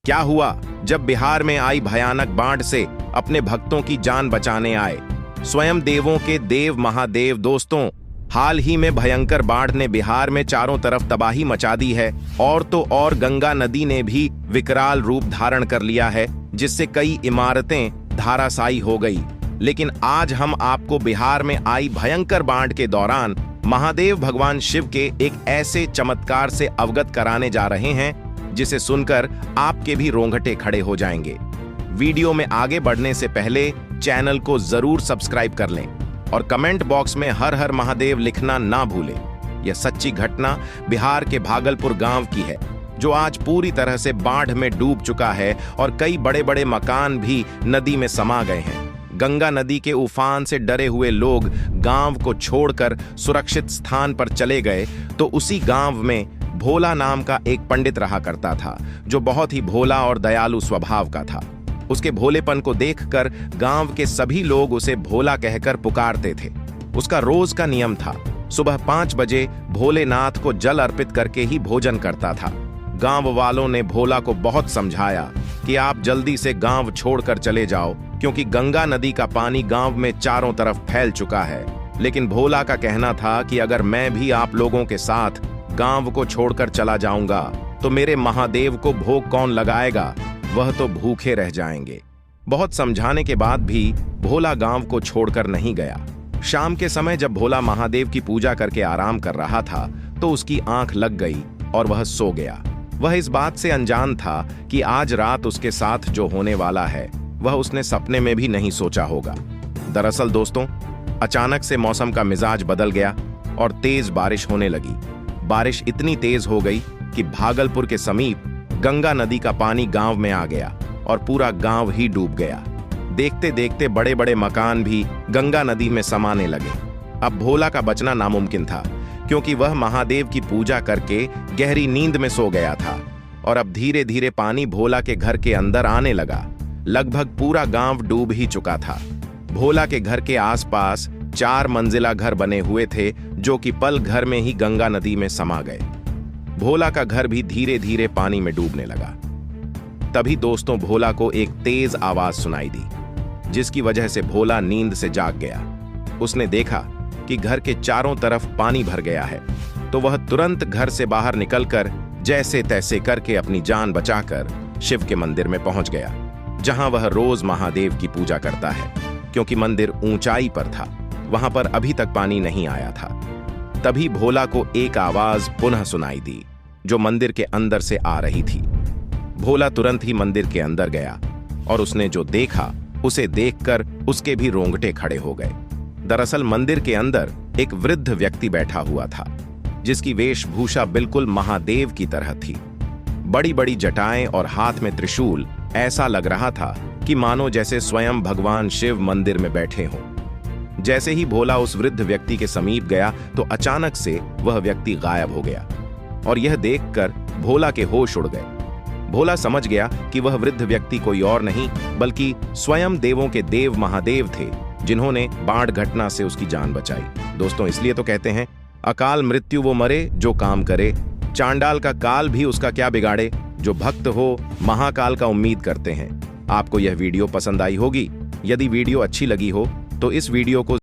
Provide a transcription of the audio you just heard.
क्या हुआ जब बिहार में आई भयानक बाढ़ से अपने भक्तों की जान बचाने आए स्वयं देवों के देव महादेव। दोस्तों, हाल ही में भयंकर बाढ़ ने बिहार में चारों तरफ तबाही मचा दी है और तो और गंगा नदी ने भी विकराल रूप धारण कर लिया है, जिससे कई इमारतें धाराशायी हो गई। लेकिन आज हम आपको बिहार में आई भयंकर बाढ़ के दौरान महादेव भगवान शिव के एक ऐसे चमत्कार से अवगत कराने जा रहे हैं जिसे सुनकर आपके भी रोंगटे खड़े हो जाएंगे। वीडियो में आगे बढ़ने से पहले चैनल को जरूर सब्सक्राइब कर लें और कमेंट बॉक्स में हर हर महादेव लिखना ना भूलें। यह सच्ची घटना बिहार के भागलपुर गांव की है, जो आज पूरी तरह से बाढ़ में डूब चुका है और कई बड़े बड़े मकान भी नदी में समा गए हैं। गंगा नदी के उफान से डरे हुए लोग गांव को छोड़कर सुरक्षित स्थान पर चले गए, तो उसी गांव में भोला नाम का एक पंडित रहा करता था, जो बहुत ही भोला और दयालु स्वभाव का था। उसके भोलेपन को देखकर गांव के सभी लोग उसे भोला कहकर पुकारते थे। उसका रोज का नियम था, सुबह 5 बजे भोलेनाथ को जल अर्पित करके ही भोजन करता था। गांव वालों ने भोला को बहुत समझाया कि आप जल्दी से गांव छोड़कर चले जाओ, क्योंकि गंगा नदी का पानी गांव में चारों तरफ फैल चुका है। लेकिन भोला का कहना था कि अगर मैं भी आप लोगों के साथ गांव को छोड़कर चला जाऊंगा तो मेरे महादेव को भोग कौन लगाएगा, वह तो भूखे रह जाएंगे। बहुत समझाने के बाद भी भोला गांव को छोड़कर नहीं गया। शाम के समय जब भोला महादेव की पूजा करके आराम कर रहा था तो उसकी आंख लग गई और वह सो गया। वह इस बात से अनजान था कि आज रात उसके साथ जो होने वाला है वह उसने सपने में भी नहीं सोचा होगा। दरअसल दोस्तों, अचानक से मौसम का मिजाज बदल गया और तेज बारिश होने लगी। बारिश इतनी तेज हो गई कि भागलपुर के समीप गंगा नदी का पानी गांव में आ गया और पूरा गांव ही डूब गया। देखते देखते बड़े बड़े मकान भी गंगा नदी में समाने लगे। अब भोला का बचना नामुमकिन था, क्योंकि वह महादेव की पूजा करके गहरी नींद में सो गया था। और अब धीरे धीरे पानी भोला के घर के अंदर आने लगा। लगभग पूरा गांव डूब ही चुका था। भोला के घर के आसपास 4 मंजिला घर बने हुए थे, जो कि पल घर में ही गंगा नदी में समा गए। भोला का घर भी धीरे धीरे पानी में डूबने लगा। तभी दोस्तों, भोला को एक तेज आवाज सुनाई दी, जिसकी वजह से भोला नींद से जाग गया। उसने देखा कि घर के चारों तरफ पानी भर गया है, तो वह तुरंत घर से बाहर निकलकर जैसे तैसे करके अपनी जान बचाकर शिव के मंदिर में पहुंच गया, जहां वह रोज महादेव की पूजा करता है। क्योंकि मंदिर ऊंचाई पर था, वहां पर अभी तक पानी नहीं आया था। तभी भोला को एक आवाज पुनः सुनाई दी, जो मंदिर के अंदर से आ रही थी। भोला तुरंत ही मंदिर के अंदर गया और उसने जो देखा उसे देखकर उसके भी रोंगटे खड़े हो गए। दरअसल मंदिर के अंदर एक वृद्ध व्यक्ति बैठा हुआ था, जिसकी वेशभूषा बिल्कुल महादेव की तरह थी। बड़ी बड़ी जटाएं और हाथ में त्रिशूल। ऐसा लग रहा था कि मानो जैसे स्वयं भगवान शिव मंदिर में बैठे हों। जैसे ही भोला उस वृद्ध व्यक्ति के समीप गया तो अचानक से वह व्यक्ति गायब हो गया और यह देखकर भोला के होश उड़ गए। भोला समझ गया कि वह वृद्ध व्यक्ति कोई और नहीं बल्कि स्वयं देवों के देव महादेव थे, जिन्होंने बाढ़ घटना से उसकी जान बचाई। दोस्तों, इसलिए तो कहते हैं, अकाल मृत्यु वो मरे जो काम करे, चांडाल का काल भी उसका क्या बिगाड़े। जो भक्त हो महाकाल का उम्मीद करते हैं। आपको यह वीडियो पसंद आई होगी। यदि वीडियो अच्छी लगी हो तो इस वीडियो को